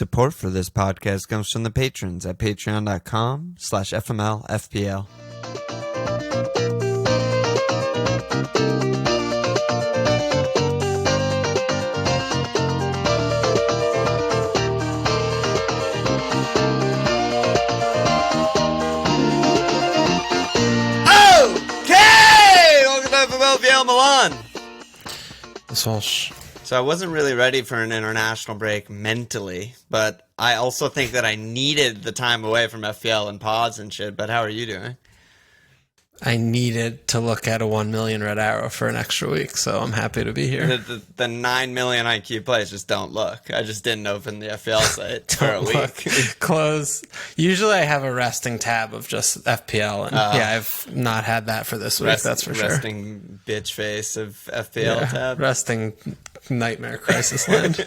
Support for this podcast comes from the patrons at patreon.com/FMLFPL. Okay! Welcome to FMLFPL Milan. So I wasn't really ready for an international break mentally, but I also think that I needed the time away from FPL and pods and shit, but how are you doing? I needed to look at a 1 million red arrow for an extra week, so I'm happy to be here. The 9 million IQ plays just don't look. I just didn't open the FPL site for a week. Close. Usually I have a resting tab of just FPL, and I've not had that for this week, that's for sure. Resting bitch face of FPL tab. Resting nightmare crisis land.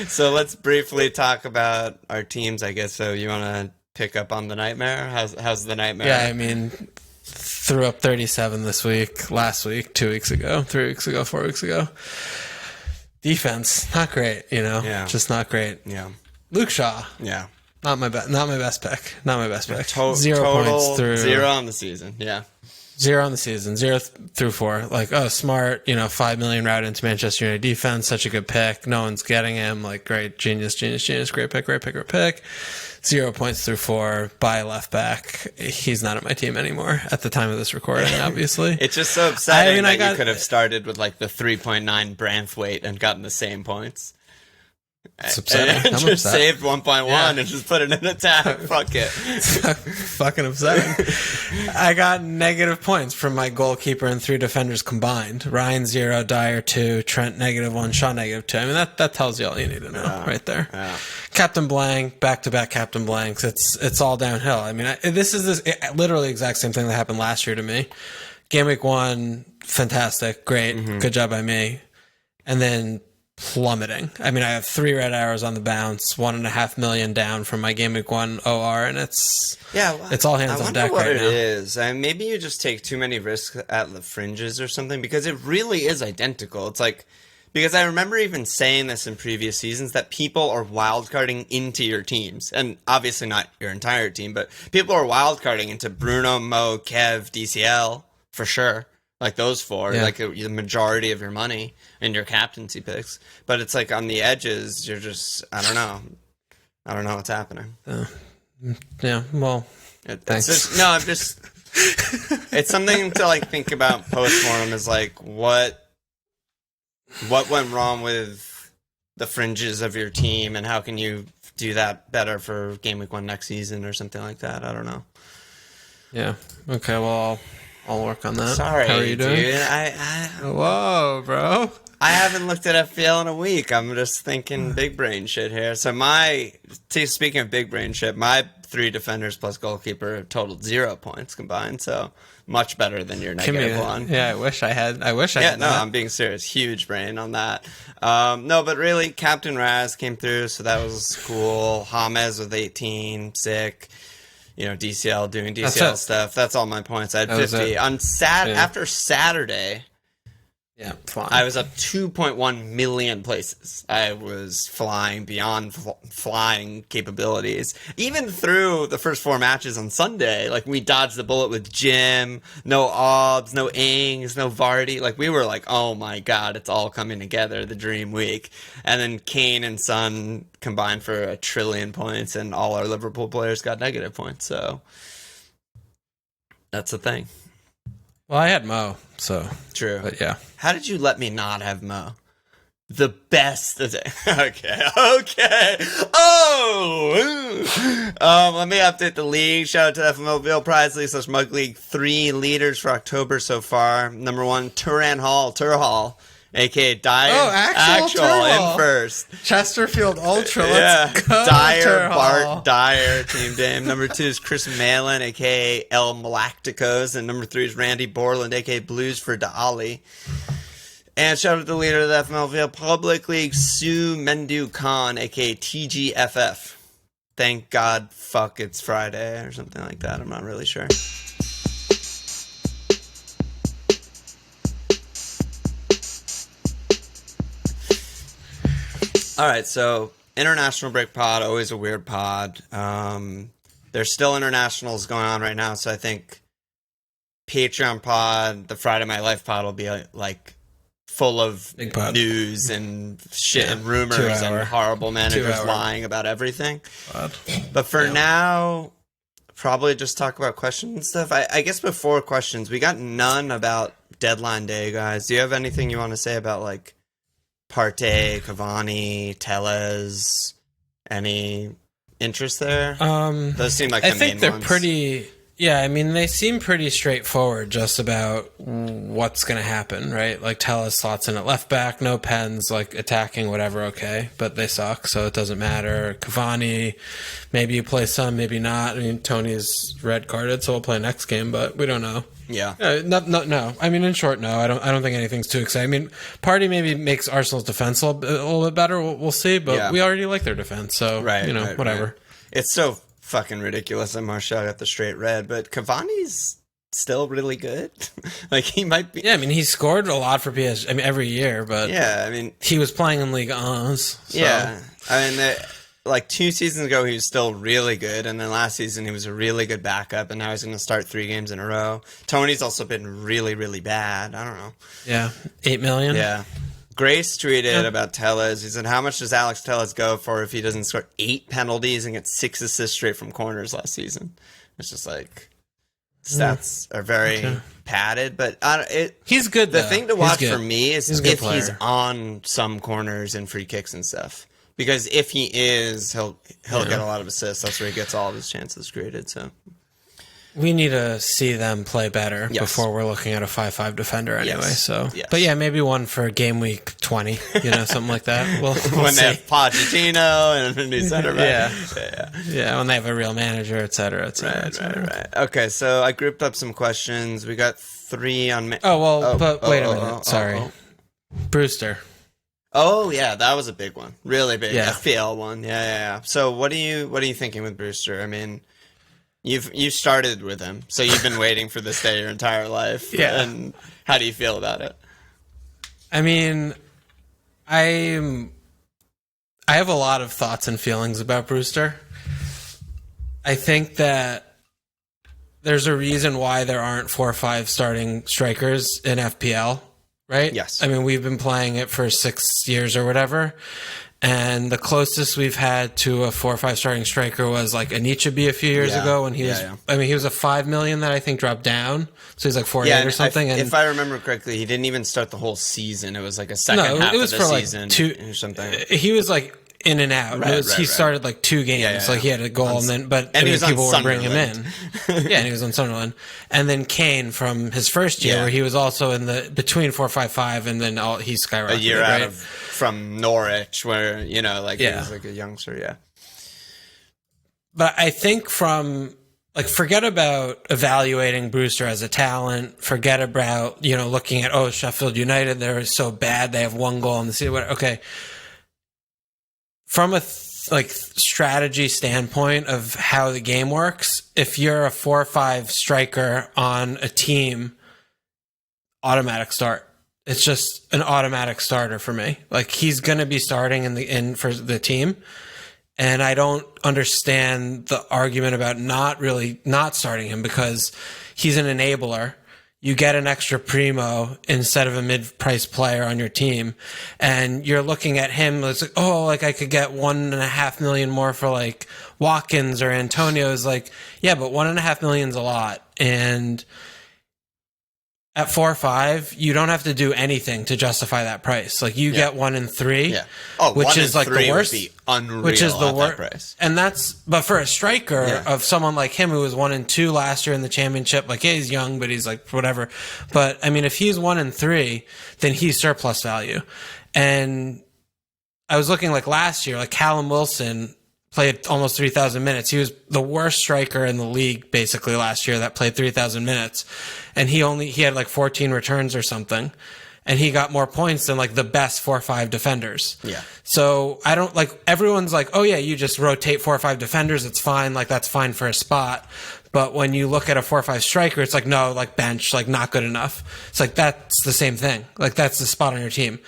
So let's briefly talk about our teams, I guess. So you want to pick up on the nightmare? How's the nightmare? Yeah, I mean, threw up 37 this week, last week, 2 weeks ago, 3 weeks ago, 4 weeks ago. Defense, not great, just not great. Yeah. Luke Shaw. Yeah. Not my best pick. Not my best pick. 0 points through 0 on the season. Yeah. 0 on the season, 0 through 4. Like, smart, 5 million route into Manchester United defense, such a good pick. No one's getting him. Like, great, genius, great pick. 0 points through 4 by left back. He's not at my team anymore at the time of this recording, obviously. It's just so upsetting that you could have started with like the 3.9 Branthwaite and gotten the same points. It's upsetting. And just saved 1.1 and just put it in attack. Fuck it. Fucking upsetting. I got negative points from my goalkeeper and 3 defenders combined. Ryan 0, Dyer 2, Trent -1, Shaw -2. I mean, that tells you all you need to know right there. Yeah. Captain Blank, back-to-back Captain Blanks. It's all downhill. I mean, this is literally exact same thing that happened last year to me. Game week 1, fantastic, great, good job by me. And then plummeting. I mean, I have 3 red arrows on the bounce, 1.5 million down from my game week 1 OR, and it's all hands on deck right now. I wonder what it is. Maybe you just take too many risks at the fringes or something, because it really is identical. It's like, because I remember even saying this in previous seasons, that people are wildcarding into your teams, and obviously not your entire team, but people are wildcarding into Bruno, Mo, Kev, DCL for sure. Like those 4, like the majority of your money in your captaincy picks. But it's like on the edges, you're just, I don't know what's happening. Yeah, well, thanks. I'm just, it's something to like think about post-mortem is like, what went wrong with the fringes of your team, and how can you do that better for game week 1 next season or something like that? I don't know. Yeah. Okay, well, I'll work on that. Sorry, how are you doing? Dude. Whoa, bro. I haven't looked at FPL in a week. I'm just thinking big brain shit here. So speaking of big brain shit, my 3 defenders plus goalkeeper totaled 0 points combined. So much better than your -1. Yeah, I wish I had. No, I'm being serious. Huge brain on that. No, but really, Captain Raz came through, so that was cool. James with 18, sick. DCL doing DCL stuff. That's all my points. I had 50 on after Saturday. Yeah, fine. I was up 2.1 million places. I was flying beyond flying capabilities. Even through the first 4 matches on Sunday, like we dodged the bullet with Jim, no Obbs, no Ings, no Vardy. Like we were like, oh my god, it's all coming together, the dream week. And then Kane and Son combined for 1 trillion points, and all our Liverpool players got negative points. So that's the thing. Well, I had Mo, so true. But yeah, how did you let me not have Mo? The best. Okay. Let me update the league. Shout out to FMLFPL Prize League / Mug League. 3 leaders for October so far. Number 1, Turan Hall, Turhall, aka Dyer. Oh, actual in first. Chesterfield Ultra. Let's go. Dyer, Bart Dyer, Team Dame. Number 2 is Chris Malin, aka El Malacticos, and number 3 is Randy Borland, aka Blues for Dali. And shout out to the leader of the FMLFPL Public League, Sue Mendu Khan, aka TGFF. Thank God, fuck, it's Friday or something like that. I'm not really sure. All right, so international break pod, always a weird pod. There's still internationals going on right now, so I think Patreon pod, the Friday My Life pod will be like full of news and shit and rumors and horrible managers lying about everything. But for now, probably just talk about questions and stuff. I guess before questions, we got none about deadline day, guys. Do you have anything you want to say about like Partey, Cavani, Tellez? Any interest there? Those seem like the main ones. I think they're pretty. Yeah, I mean, they seem pretty straightforward just about what's going to happen, right? Like, Tellez slots in at left back, no pens, like, attacking, whatever, okay. But they suck, so it doesn't matter. Cavani, maybe you play some, maybe not. I mean, Tony's red carded, so we'll play next game, but we don't know. Yeah. No. I mean, in short, no. I don't think anything's too exciting. I mean, Partey maybe makes Arsenal's defense a little bit better. We'll see, but we already like their defense, so, whatever. Right. It's so fucking ridiculous that Martial got the straight red, but Cavani's still really good. Like, he might be. Yeah, I mean, he scored a lot for PSG. I mean, every year, but yeah, I mean, he was playing in Ligue 1. So. Yeah, I mean, like 2 seasons ago, he was still really good, and then last season he was a really good backup, and now he's going to start 3 games in a row. Tony's also been really, really bad. I don't know. Yeah, 8 million. Yeah. Grace tweeted about Tellez. He said, how much does Alex Tellez go for if he doesn't score 8 penalties and get 6 assists straight from corners last season? It's just like, stats are very padded, but he's good, The thing to watch for me is if he's on some corners and free kicks and stuff. Because if he is, he'll get a lot of assists. That's where he gets all of his chances created, so... We need to see them play better before we're looking at a 5-5 defender anyway. So, but yeah, maybe one for game week 20, something like that. We'll when they have Pochettino and a new center back. Yeah, when they have a real manager, et cetera, et cetera. Right. Okay, so I grouped up some questions. We got 3 on... wait a minute. Sorry. Brewster. Oh, yeah, that was a big one. Really big. FPL one. Yeah. So what are you thinking with Brewster? I mean... You started with him, so you've been waiting for this day your entire life. Yeah. And how do you feel about it? I mean, I have a lot of thoughts and feelings about Brewster. I think that there's a reason why there aren't 4 or 5 starting strikers in FPL, right? Yes. I mean, we've been playing it for 6 years or whatever. And the closest we've had to a 4 or 5 starting striker was like Anichebe a few years ago when he was. I mean, he was a 5 million that I think dropped down, so he's like 4.8 or something. If I remember correctly, he didn't even start the whole season. It was like a second half of the season or something. He was like in and out. He started like 2 games. Like he had a goal, and people would bring him in. And he was on Sunderland. And then Kane from his first year, where he was also in the between 4-5-5, and then he skyrocketed a year out from Norwich, where he was like a youngster. But I think forget about evaluating Brewster as a talent. Forget about looking at Sheffield United, they're so bad, they have 1 goal in the season. Okay. From a strategy standpoint of how the game works, if you're a 4 or 5 striker on a team, automatic start. It's just an automatic starter for me. Like, he's going to be starting for the team, and I don't understand the argument about not starting him, because he's an enabler. You get an extra primo instead of a mid-price player on your team, and you're looking at him. It's like, I could get 1.5 million more for like Watkins or Antonio. Is like, yeah, but 1.5 million's a lot, and at 4 or 5, you don't have to do anything to justify that price. Like, you get 1 in 3, which is like the worst. Would be unreal, which is the worst price. And but for a striker of someone like him who was 1 in 2 last year in the championship, like, he's young, but he's like whatever. But I mean, if he's 1 in 3, then he's surplus value. And I was looking like last year, like Callum Wilson played almost 3,000 minutes. He was the worst striker in the league basically last year that played 3,000 minutes. And he had like 14 returns or something. And he got more points than like the best 4 or 5 defenders. Yeah. So I don't everyone's like, oh yeah, you just rotate 4 or 5 defenders. It's fine. Like, that's fine for a spot. But when you look at a 4 or 5 striker, it's like, no, like bench, like not good enough. It's like, that's the same thing. Like, that's the spot on your team.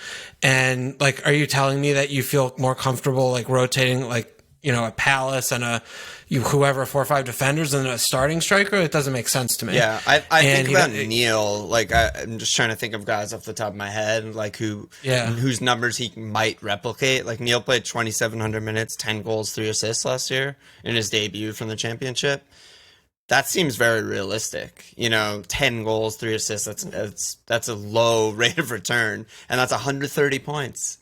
And like, are you telling me that you feel more comfortable like rotating like, you know, a Palace and whoever 4 or 5 defenders and a starting striker? It doesn't make sense to me. Yeah, I think about Neil. Like, I'm just trying to think of guys off the top of my head, like whose numbers he might replicate. Like Neil played 2,700 minutes, 10 goals, 3 assists last year in his debut from the Championship. That seems very realistic. You know, 10 goals, 3 assists. That's a low rate of return, and that's 130 points.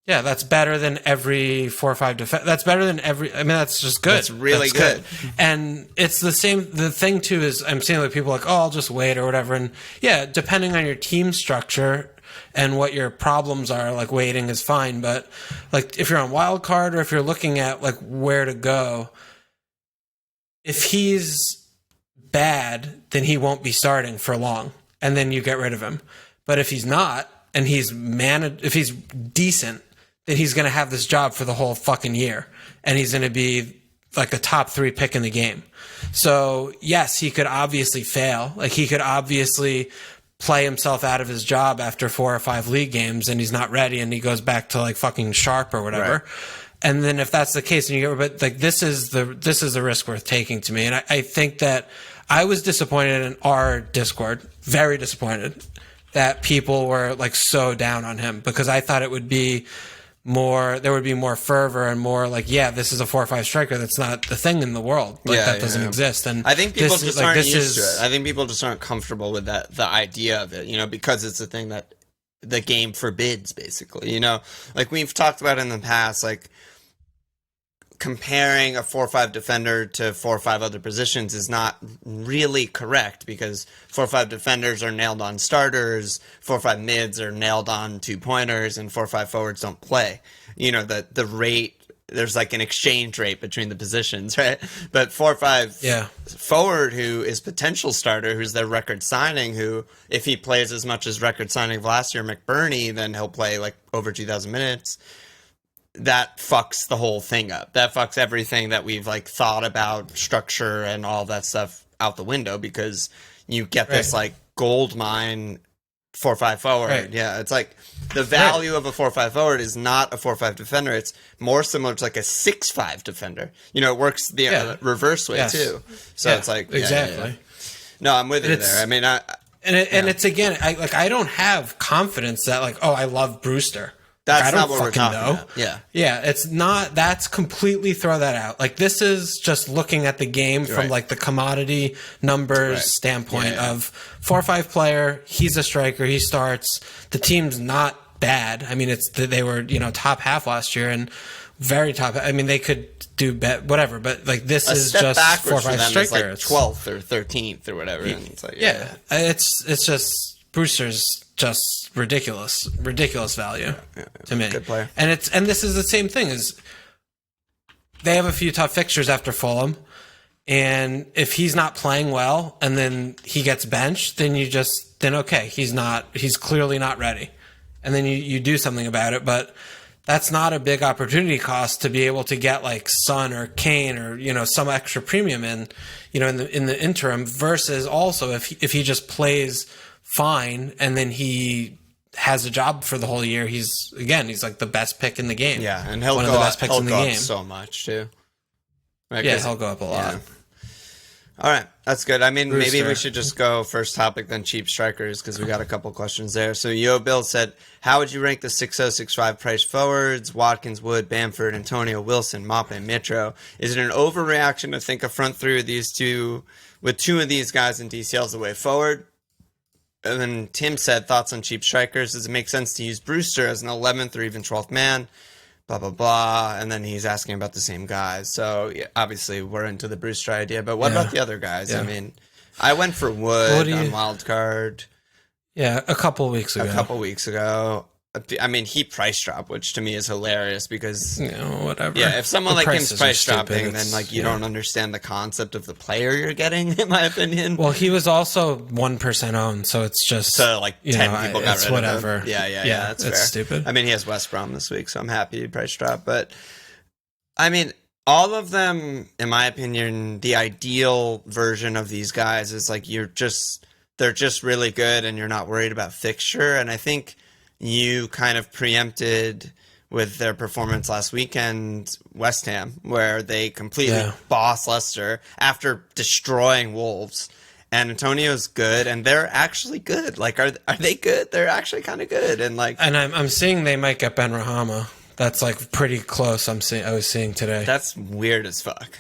Yeah, that's better than every 4 or 5 defense. That's better than every. I mean, that's just good. That's really good. And it's the same. The thing too is, I'm seeing like people like, oh, I'll just wait or whatever. And yeah, depending on your team structure and what your problems are, like waiting is fine. But like if you're on wild card or if you're looking at like where to go, if he's bad, then he won't be starting for long, and then you get rid of him. But if he's not, and if he's decent, then he's going to have this job for the whole fucking year, and he's going to be like a top 3 pick in the game. So yes, he could obviously fail. Like he could obviously play himself out of his job after 4 or 5 league games, and he's not ready, and he goes back to like fucking Sharp or whatever. Right. And then if that's the case, and but like this is the risk worth taking to me. And I think that I was disappointed in our Discord, very disappointed that people were like so down on him, because I thought it would be there would be more fervor and more like, yeah, this is a 4 or 5 striker. That's not the thing in the world. Like that doesn't exist. And I think people just aren't used to it. I think people just aren't comfortable with the idea of it, you know, because it's a thing that the game forbids, basically, you know, like we've talked about in the past, like comparing a 4 or 5 defender to 4 or 5 other positions is not really correct, because 4 or 5 defenders are nailed on starters, 4 or 5 mids are nailed on 2-pointers, and 4 or 5 forwards don't play. You know, the rate, there's like an exchange rate between the positions, right? But 4 or 5 forward who is potential starter, who's their record signing, who if he plays as much as record signing of last year, McBurney, then he'll play like over 2,000 minutes. That fucks the whole thing up. That fucks everything that we've like thought about structure and all that stuff out the window, because you get this like gold mine 4 or 5 forward. Right. Yeah, it's like the value of a 4 or 5 forward is not a 4 or 5 defender. It's more similar to like a 6-5 defender. You know, it works the reverse way too. So it's like exactly. No, I'm with you there. I mean, and it's again, I don't have confidence that like, oh, I love Brewster. That's not what we're talking about. Yeah, it's not. That's completely throw that out. Like this is just looking at the game from like the commodity numbers standpoint of 4 or 5 player. He's a striker. He starts. The team's not bad. I mean, they were top half last year and very top. I mean, they could do whatever, but like this is just 4 or 5 striker. Like 12th or 13th or whatever. And it's like it's just Brewster's just ridiculous value to me. Good player. And this is the same thing as they have a few tough fixtures after Fulham, and if he's not playing well and then he gets benched, then okay, he's clearly not ready. And then you do something about it, but that's not a big opportunity cost to be able to get like Son or Kane or some extra premium in the interim, versus also if he just plays fine and then he has a job for the whole year, he's like the best pick in the game. Yeah, and he'll go up so much too. Right? Yeah, he'll go up a lot. Yeah. All right, that's good. I mean, Brewster. Maybe we should just go first topic, then cheap strikers, because we got a couple questions there. So Yo Bill said, how would you rank the 6'0", 6'5" price forwards? Watkins, Wood, Bamford, Antonio, Wilson, Maupay, Mitro. Is it an overreaction to think a front three with two of these guys in DCL is the way forward? And then Tim said, thoughts on cheap strikers. Does it make sense to use Brewster as an 11th or even 12th man? Blah, blah, blah. And then he's asking about the same guys. So, yeah, obviously, we're into the Brewster idea. But what about the other guys? Yeah. I mean, I went for Wood on wild card. Yeah, a couple weeks ago. I mean, he price dropped, which to me is hilarious because whatever. Yeah, if someone like him's price dropping, then like you don't understand the concept of the player you're getting, in my opinion. Well, he was also 1% owned, so it's just 10 people got rid whatever. of him. Yeah, that's fair. Stupid. I mean, he has West Brom this week, so I'm happy he price dropped. But I mean, all of them, in my opinion, the ideal version of these guys is like they're just really good, and you're not worried about fixture. And I think you kind of preempted with their performance last weekend, West Ham, where they completely bossed Leicester after destroying Wolves. And Antonio's good, and they're actually good. Like, are they good? They're actually kind of good, and like. And I'm seeing they might get Ben Rahama. That's like pretty close. I was seeing today. That's weird as fuck.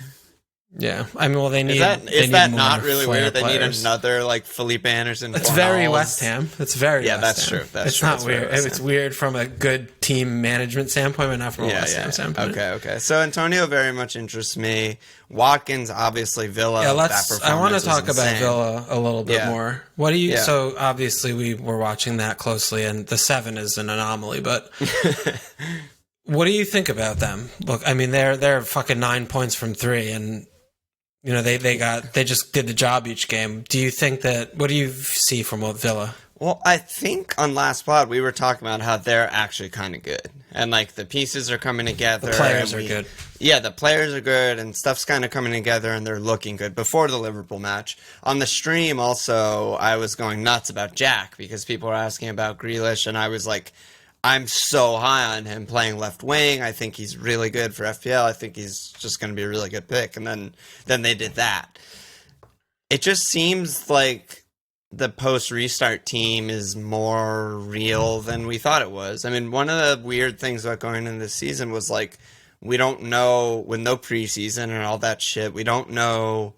Yeah, I mean, well, they need. Is that not really weird? They players. need another like Felipe Anderson. It's very West Ham. It's very West that's Ham. true. That's it's true. not weird. It's weird from a good team management standpoint, but not from a West Ham standpoint. Okay. So Antonio very much interests me. Watkins, obviously, Villa. Yeah, I want to talk about Villa a little bit more. What do you? Yeah. So obviously we were watching that closely, and the 7 is an anomaly, but. What do you think about them? Look, I mean, they're fucking 9 points from 3, and you know they just did the job each game. Do you think that? What do you see from Villa? Well, I think on last pod we were talking about how they're actually kind of good, and like the pieces are coming together. The players are good. Yeah, the players are good, and stuff's kind of coming together, and they're looking good. Before the Liverpool match, on the stream, also I was going nuts about Jack because people were asking about Grealish, and I was like. I'm so high on him playing left wing. I think he's really good for FPL. I think he's just going to be a really good pick. And then they did that. It just seems like the post-restart team is more real than we thought it was. I mean, one of the weird things about going into this season was like, we don't know, with no preseason and all that shit, we don't know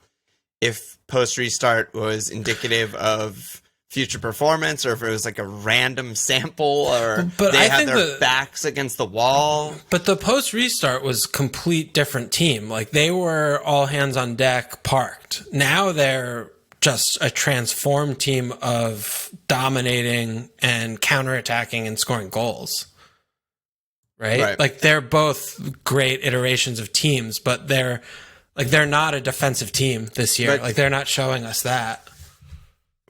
if post-restart was indicative of future performance or if it was like a random sample or they had their backs against the wall. But the post restart was complete different team. Like they were all hands on deck parked. Now they're just a transformed team of dominating and counterattacking and scoring goals. Right? Like they're both great iterations of teams, but they're not a defensive team this year. Like they're not showing us that.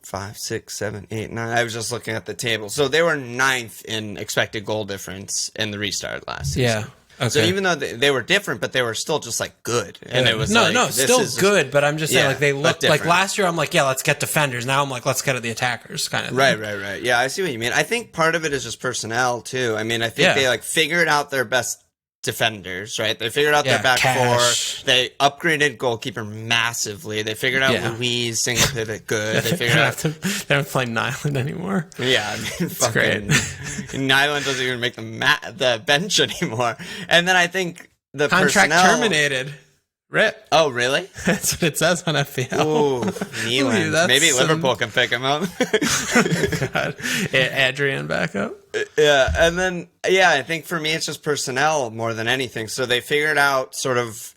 5, 6, 7, 8, 9. I was just looking at the table. So they were 9th in expected goal difference in the restart last season. Yeah. Okay. So even though they were different, but they were still just like good. And it was still good. But I'm just saying, like they looked like different. last year. I'm like, yeah, let's get defenders. Now I'm like, let's get at the attackers, kind of. Right. Yeah, I see what you mean. I think part of it is just personnel too. I mean, I think they like figured out their best defenders, right? They figured out their back four. They upgraded goalkeeper massively. They figured out Louise single pivot good. They figured out they don't play Nyland anymore. Yeah, I mean, fucking Nyland doesn't even make the bench anymore. And then I think the contract personnel terminated. Rip. Oh, really? That's what it says on FPL. Ooh, Nyland. Maybe Liverpool can pick him up. God. Adrian back up. Yeah, and then, I think for me it's just personnel more than anything. So they figured out sort of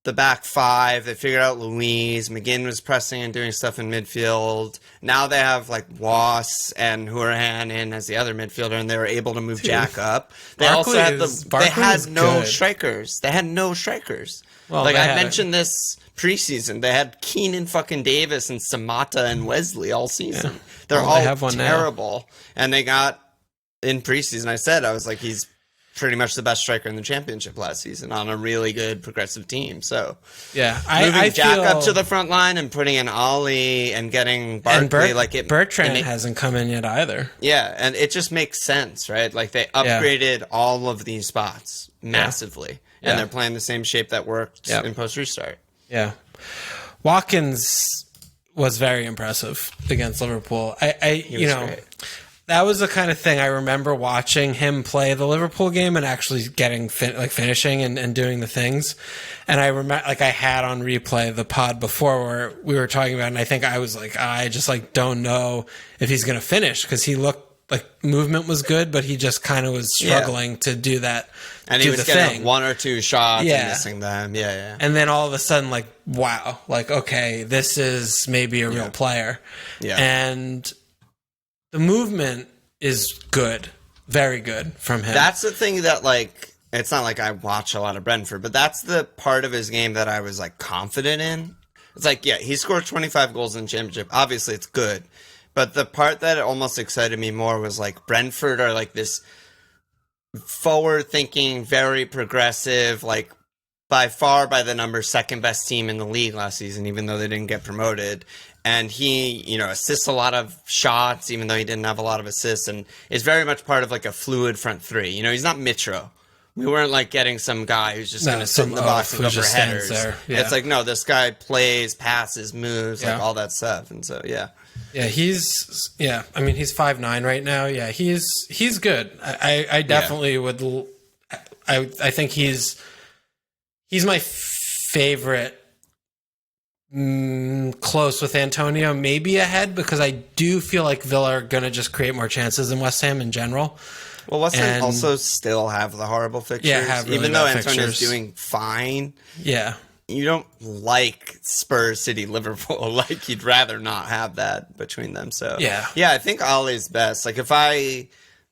the back 5. They figured out Louise. McGinn was pressing and doing stuff in midfield. Now they have like Was and Hourihan in as the other midfielder, and they were able to move Jack up. They also had they had no strikers. They had no strikers. Well, like I mentioned this preseason, they had Keenan fucking Davis and Samata and Wesley all season. Yeah. They're all terrible. And they got in preseason, I was like, he's pretty much the best striker in the championship last season on a really good progressive team. So moving Jack up to the front line and putting in Ollie and getting Barkley, Bertrand hasn't come in yet either. Yeah, and it just makes sense, right? Like they upgraded all of these spots massively. And they're playing the same shape that worked in post-restart. Yeah. Watkins was very impressive against Liverpool. Great. That was the kind of thing I remember watching him play the Liverpool game and actually getting finishing and doing the things. And I remember, I had on replay the pod before where we were talking about it, and I think I was like, I just don't know if he's going to finish because he looked like movement was good, but he just kind of was struggling to do that. And he was getting 1 or 2 shots and missing them. Yeah. And then all of a sudden, wow, okay, this is maybe a real player. Yeah. And the movement is good, very good from him. That's the thing that it's not like I watch a lot of Brentford, but that's the part of his game that I was confident in. It's he scored 25 goals in the championship. Obviously, it's good. But the part that almost excited me more was Brentford are this forward-thinking, very progressive, by far by the numbers second best team in the league last season, even though they didn't get promoted. And he, assists a lot of shots, even though he didn't have a lot of assists, and is very much part of like a fluid front three. He's not Mitro. We weren't like getting some guy who's just going to sit in the box and go for headers. Yeah. It's like, no, this guy plays, passes, moves, like all that stuff. And so, yeah. Yeah, he's 5'9" right now. Yeah, he's good. I definitely would. I think he's my favorite. Close with Antonio, maybe ahead, because I do feel like Villa are going to just create more chances than West Ham in general. Well, West Ham also still have the horrible fixtures. Yeah, really even though fixtures. Antonio's doing fine. Yeah. You don't like Spurs, City, Liverpool. Like, you'd rather not have that between them. So, yeah, I think Ollie's best. Like, if I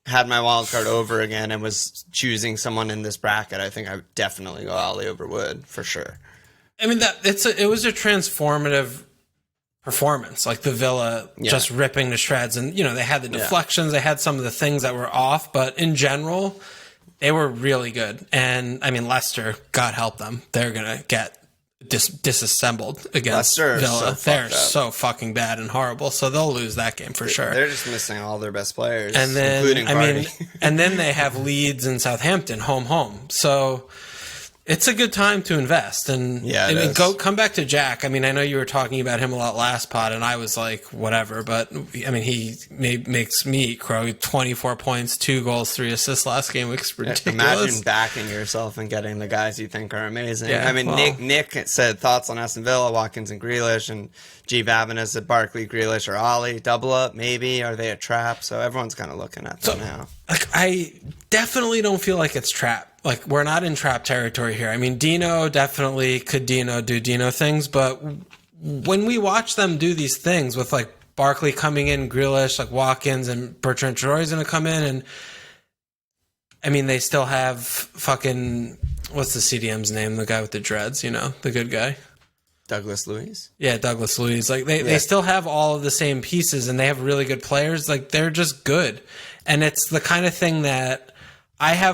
had my wild card over again and was choosing someone in this bracket, I think I would definitely go Ollie over Wood, for sure. I mean, it was a transformative performance, like the Villa just ripping to shreds. And, they had the deflections, they had some of the things that were off, but in general, they were really good. And, I mean, Leicester, God help them, they're going to get disassembled against Villa. They're so fucking bad and horrible, so they'll lose that game for sure. They're just missing all their best players, and then, including Vardy. And then they have Leeds and Southampton home. So it's a good time to invest. And come back to Jack. I mean, I know you were talking about him a lot last pod, and I was like, whatever. But I mean, he makes me eat crow. 24 points, 2 goals, 3 assists last game. It's ridiculous. Imagine backing yourself and getting the guys you think are amazing. Yeah, I mean, Nick said thoughts on Aston Villa, Watkins and Grealish, and G. Babin said Barkley, Grealish, or Ollie. Double up, maybe. Are they a trap? So everyone's kind of looking at them now. Like, I definitely don't feel like it's trap. Like, we're not in trap territory here. I mean, Dino definitely could do Dino things, but when we watch them do these things with, like, Barkley coming in, Grealish, like Watkins, and Bertrand Traore's going to come in, and I mean, they still have fucking, what's the CDM's name? The guy with the dreads, the good guy. Douglas Luiz? Yeah, Douglas Luiz. Like, they still have all of the same pieces, and they have really good players. Like, they're just good. And it's the kind of thing that I'd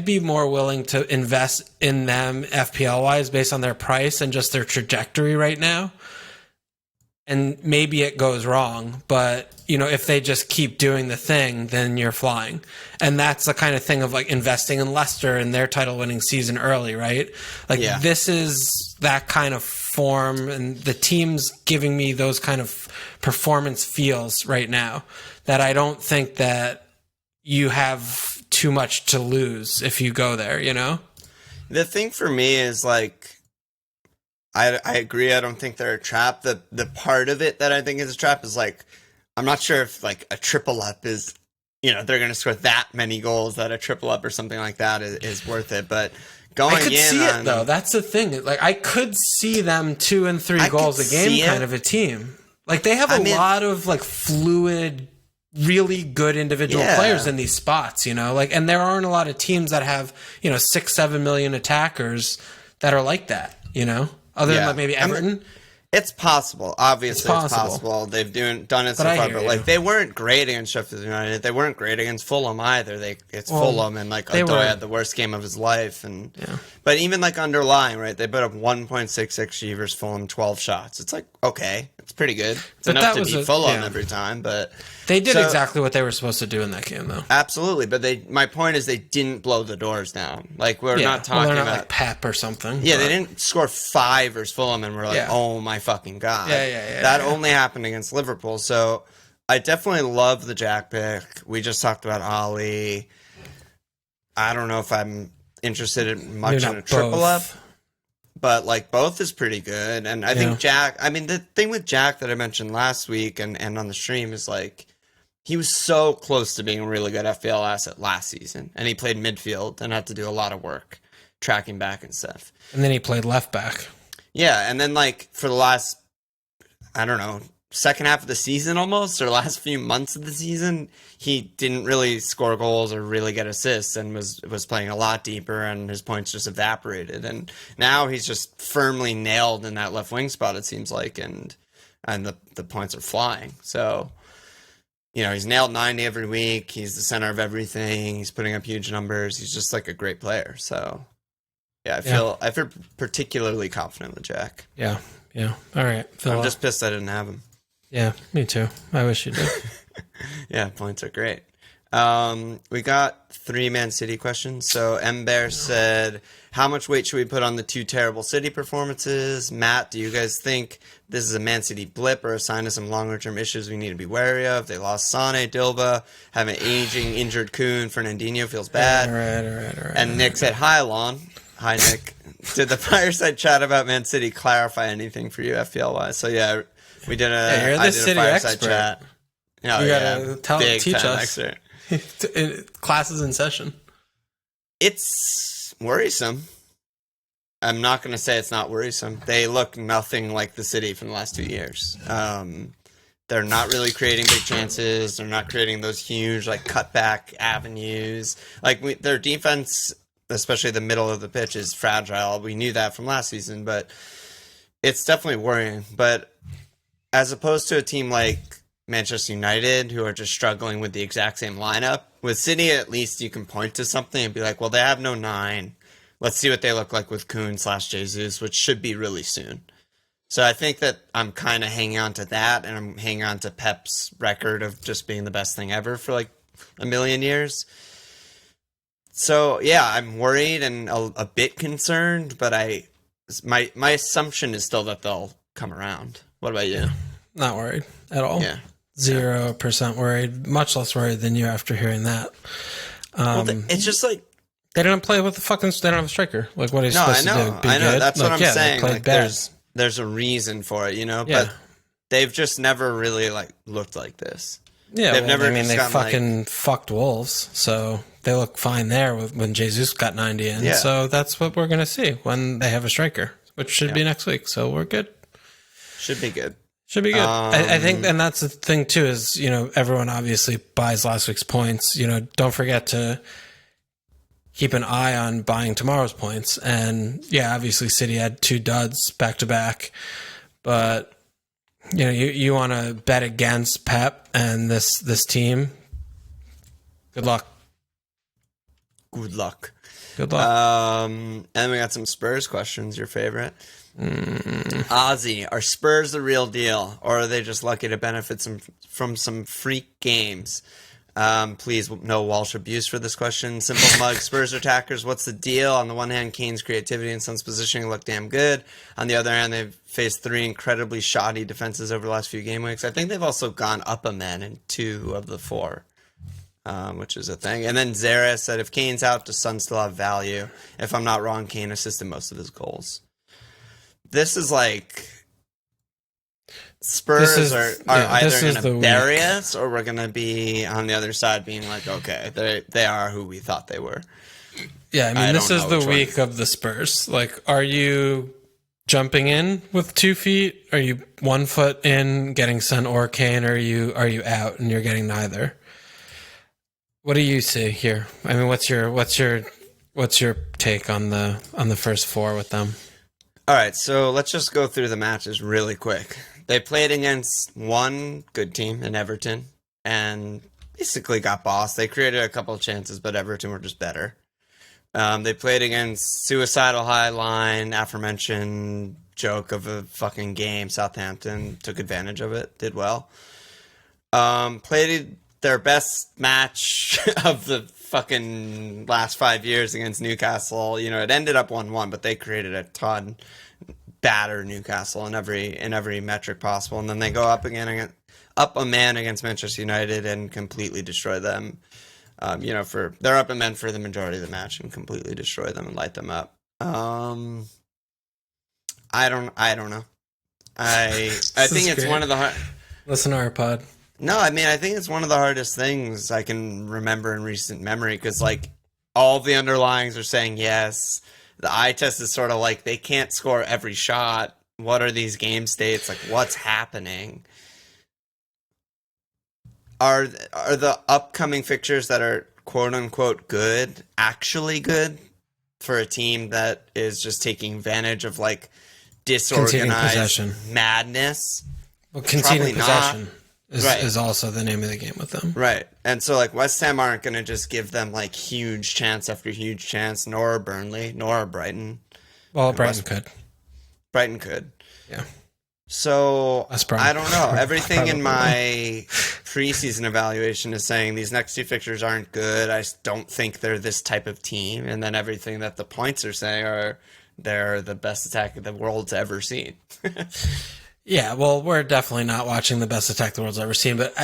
be more willing to invest in them FPL wise based on their price and just their trajectory right now. And maybe it goes wrong, but if they just keep doing the thing, then you're flying. And that's the kind of thing of like investing in Leicester in their title winning season early, right? Like this is that kind of form, and the team's giving me those kind of performance feels right now that I don't think that you have too much to lose if you go there, The thing for me is, like, I agree. I don't think they're a trap. The part of it that I think is a trap is, like, I'm not sure if, like, a triple up is, they're going to score that many goals that a triple up or something like that is worth it. But going in, I could see it though. That's the thing. Like, I could see them 2 and 3 goals a game kind of a team. Like, they have a lot of, like, fluid, really good individual players in these spots, like, and there aren't a lot of teams that have, 6-7 million attackers that are like that, other than like maybe Everton. It's possible. Obviously, it's possible. They've done it so far, but like they weren't great against Sheffield United. They weren't great against Fulham either. Fulham, and like Odoi had the worst game of his life. But even like underlying, right? They put up 1.66 XG versus Fulham, 12 shots. It's like, okay, it's pretty good. It's enough to beat Fulham every time, but they did exactly what they were supposed to do in that game, though. Absolutely, but my point is they didn't blow the doors down. Like, we're not talking about like Pep or something. Yeah, they didn't score 5 versus Fulham, and we're like, oh my fucking god. That only happened against Liverpool. So I definitely love the Jack pick. We just talked about Ollie. I don't know if I'm interested in much in a triple up, but like both is pretty good. And I think Jack, I mean, the thing with Jack that I mentioned last week and on the stream is like, he was so close to being a really good FPL asset last season, and he played midfield and had to do a lot of work tracking back and stuff. And then he played left back. Yeah, and then like for the last, I don't know, second half of the season almost, or last few months of the season, he didn't really score goals or really get assists, and was playing a lot deeper, and his points just evaporated. And now he's just firmly nailed in that left wing spot, it seems like, and the points are flying. So, he's nailed 90 every week. He's the center of everything. He's putting up huge numbers. He's just like a great player. So, yeah, I feel particularly confident with Jack. Yeah. Yeah. All right. Villa. I'm just pissed I didn't have him. Yeah, me too. I wish you did. Yeah, points are great. We got 3 Man City questions. So M Bear said, how much weight should we put on the 2 terrible City performances? Matt, do you guys think this is a Man City blip or a sign of some longer term issues we need to be wary of? They lost Sane, Dilba, have an aging, injured Kuhn, Fernandinho feels bad. All right. And Nick said, hi, Lon. Hi, Nick. Did the fireside chat about Man City clarify anything for you FPL wise? So yeah, we did you're the City fireside expert. chat. Oh, You gotta big teach time us. expert. Classes in session. It's worrisome. I'm not going to say it's not worrisome. They look nothing like the City from the last 2 years. They're not really creating big chances. They're not creating those huge like cutback avenues. Like their defense, especially the middle of the pitch, is fragile. We knew that from last season, but it's definitely worrying. But as opposed to a team like Manchester United, who are just struggling with the exact same lineup, with City, at least you can point to something and be like, well, they have no 9. Let's see what they look like with Kuhn/Jesus, which should be really soon. So I think that I'm kind of hanging on to that, and I'm hanging on to Pep's record of just being the best thing ever for like a million years. So yeah, I'm worried and a bit concerned, but my assumption is still that they'll come around. What about you? Not worried at all. Yeah. 0% worried. Much less worried than you after hearing that. It's just like, they didn't play with the fucking. They don't have a striker. Like, what are you supposed to do? I know. Good? That's what I'm They saying. played Like, bad. there's a reason for it, you know. Yeah. But they've just never really like looked like this. Yeah, they've never. I mean, just they gotten, fucking fucked Wolves, so they look fine there when Jesus got 90 in. Yeah. So that's what we're gonna see when they have a striker, which should be next week. So we're good. Should be good. Should be good. I think, and that's the thing too, is, you know, everyone obviously buys last week's points. You know, don't forget to keep an eye on buying tomorrow's points. And yeah, obviously City had 2 duds back to back, but you know, you want to bet against Pep and this team. Good luck. Good luck. Good luck. And we got some Spurs questions. Your favorite? Ozzy, are Spurs the real deal, or are they just lucky to benefit from some freak games? Please, no Walsh abuse for this question. Simple mug. Spurs attackers, what's the deal? On the one hand, Kane's creativity and Son's positioning look damn good. On the other hand, they've faced 3 incredibly shoddy defenses over the last few game weeks. I think they've also gone up a man in 2 of the 4. Which is a thing. And then Zara said, if Kane's out, does Son still have value? If I'm not wrong, Kane assisted most of his goals. This is like Spurs are either going to bury us, or we're going to be on the other side being like, okay, they are who we thought they were. Yeah, I mean, this is the week of the Spurs. Like, are you jumping in with 2 feet? Are you 1 foot in getting Son or Kane? Or are you out and you're getting neither? What do you see here? I mean, what's your take on the first 4 with them? All right, so let's just go through the matches really quick. They played against one good team in Everton and basically got bossed. They created a couple of chances, but Everton were just better. They played against suicidal high line, aforementioned joke of a fucking game. Southampton took advantage of it, did well. Played their best match of the fucking last 5 years against Newcastle. You know, it ended up 1-1, but they created a ton, batter Newcastle in every metric possible, and then they go up a man against Manchester United and completely destroy them. They're up a man for the majority of the match and completely destroy them and light them up. I don't know. I think it's one of the hard. Listen to our pod. No, I mean, I think it's one of the hardest things I can remember in recent memory, because, like, all the underlyings are saying yes. The eye test is sort of like they can't score every shot. What are these game states? Like, what's happening? Are the upcoming fixtures that are quote-unquote good actually good for a team that is just taking advantage of, like, disorganized madness? Well, conceding possession. Not. Is also the name of the game with them. Right. And so, like, West Ham aren't going to just give them, like, huge chance after huge chance, nor Burnley, nor Brighton. Well, Brighton could. Brighton could. Yeah. So That's probably- I don't know. Everything in probably my preseason evaluation is saying these next two fixtures aren't good. I don't think they're this type of team. And then everything that the points are saying are they're the best attack the world's ever seen. Yeah, well, we're definitely not watching the best attack the world's ever seen. But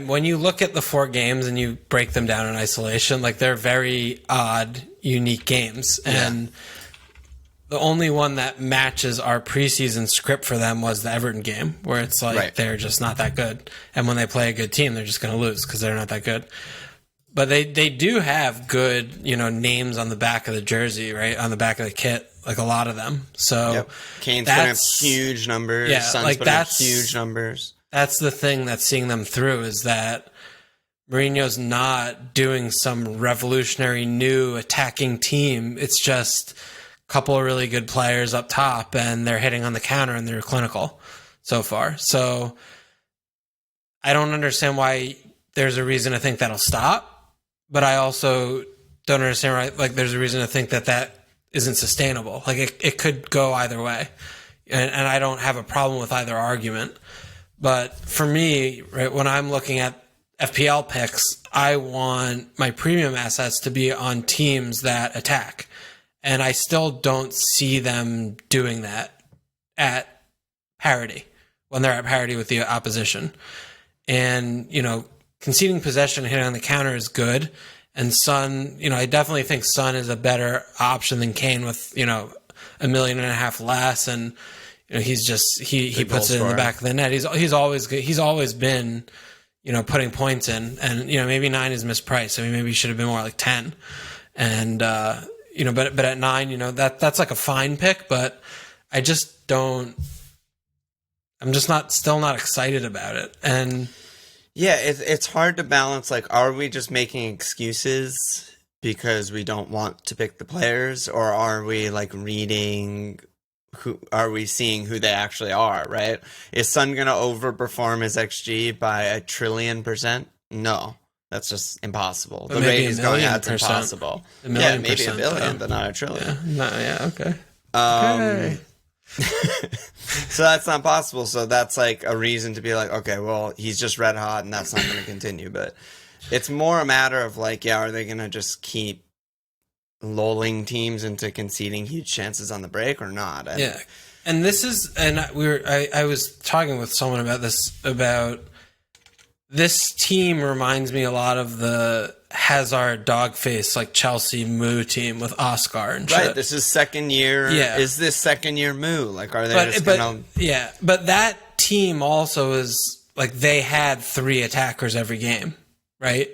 when you look at the 4 games and you break them down in isolation, like they're very odd, unique games. And the only one that matches our preseason script for them was the Everton game, where it's like they're just not that good. And when they play a good team, they're just going to lose because they're not that good. But they do have good, names on the back of the jersey, right? On the back of the kit. Like a lot of them. So Kane's putting up huge numbers. Yeah, Son's like putting up huge numbers. That's the thing that's seeing them through is that Mourinho's not doing some revolutionary new attacking team. It's just a couple of really good players up top and they're hitting on the counter and they're clinical so far. So I don't understand why there's a reason to think that'll stop, but I also don't understand why there's a reason to think that isn't sustainable. Like it could go either way. And I don't have a problem with either argument. But for me, right, when I'm looking at FPL picks, I want my premium assets to be on teams that attack. And I still don't see them doing that at parity, when they're at parity with the opposition. And, conceding possession and hitting on the counter is good. And Son, I definitely think Son is a better option than Kane with, $1.5 million less. And, he's just, he puts it in the back of the net. He's always been, putting points in and, maybe 9 is mispriced. I mean, maybe he should have been more like 10 and, but at 9, that's like a fine pick, but I just don't, I'm just still not excited about it. And, yeah, it's hard to balance. Like, are we just making excuses because we don't want to pick the players, or are we reading who? Are we seeing who they actually are? Right? Is Son gonna overperform his XG by 1 trillion %? No, that's just impossible. But the rate he's going at, it's percent. impossible. Yeah, maybe 1 billion, but not 1 trillion. Okay. Okay. So that's not possible. So that's a reason to be okay, well, he's just red hot and that's not going to continue. But it's more a matter of are they going to just keep lulling teams into conceding huge chances on the break or not? And this is, and I was talking with someone about this team reminds me a lot of the Hazard dog face Chelsea Moo team with Oscar and shit. Right, this is second year. Yeah. Is this second year Moo? Are they just gonna? Yeah, but that team also is they had 3 attackers every game, right?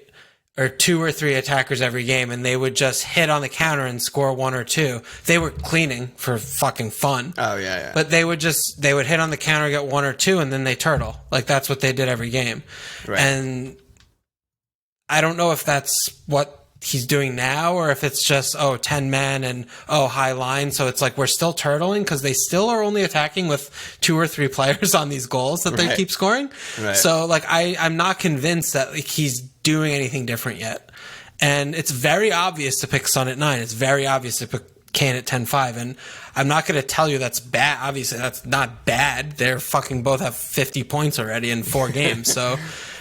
Or 2 or 3 attackers every game, and they would just hit on the counter and score 1 or 2. They were cleaning for fucking fun. Oh yeah. But they would hit on the counter, get 1 or 2, and then they turtle. That's what they did every game. Right. And I don't know if that's what he's doing now, or if it's just 10 men and high line. So it's we're still turtling because they still are only attacking with 2 or 3 players on these goals that they keep scoring. Right. So I'm not convinced that he's doing anything different yet. And it's very obvious to pick Son at 9. It's very obvious to pick Kane at 10.5. And I'm not going to tell you that's bad. Obviously, that's not bad. They're fucking both have 50 points already in 4 games. So,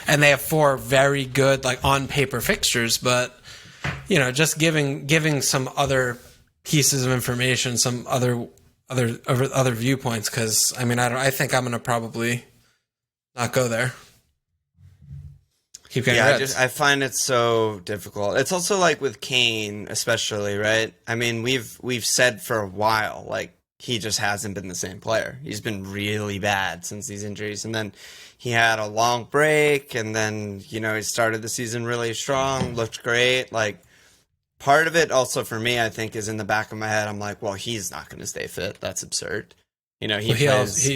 and they have 4 very good on paper fixtures, but just giving some other pieces of information, some other viewpoints. Because I think I'm going to probably not go there. Keep getting reds. I find it so difficult. It's also with Kane, especially, right? I mean, we've said for a while he just hasn't been the same player. He's been really bad since these injuries, and then he had a long break, and then he started the season really strong, looked great. Part of it also for me, I think, is in the back of my head. I'm well, he's not going to stay fit. That's absurd. He was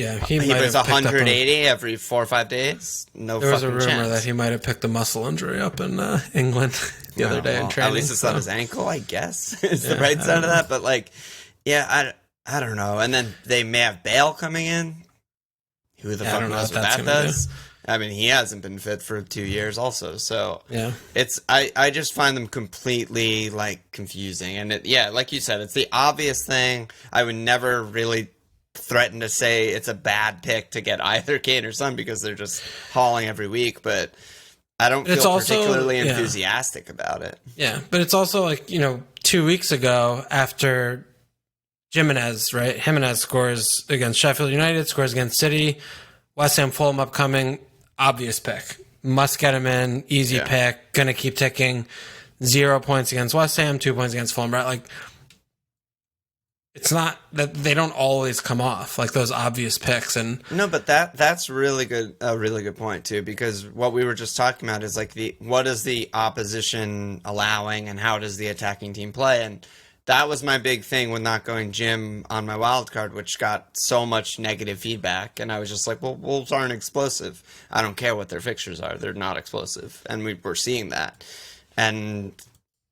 180 every 4 or 5 days. There was a rumor that he might have picked a muscle injury up in England the other day in training. At least it's not his ankle, I guess. Is the right side of that. But I don't know. And then they may have Bale coming in. Who the fuck knows what that does? I mean, he hasn't been fit for 2 years also. So it's I just find them completely confusing. And like you said, it's the obvious thing. I would never really threaten to say it's a bad pick to get either Kane or Son because they're just hauling every week, but I don't feel particularly enthusiastic about it. Yeah, but it's also like, 2 weeks ago after Jimenez, right? Jimenez scores against Sheffield United, scores against City, West Ham, Fulham upcoming, obvious pick. Must get him in, easy pick, gonna keep ticking. 0 points against West Ham, 2 points against Fulham, right? Like, it's not that they don't always come off like those obvious picks. And no, but that's really good. A really good point too, because what we were just talking about is like what is the opposition allowing and how does the attacking team play? And that was my big thing with not going Jim on my wild card, which got so much negative feedback. And I was just like, well, Wolves aren't explosive. I don't care what their fixtures are. They're not explosive. And we're seeing that. And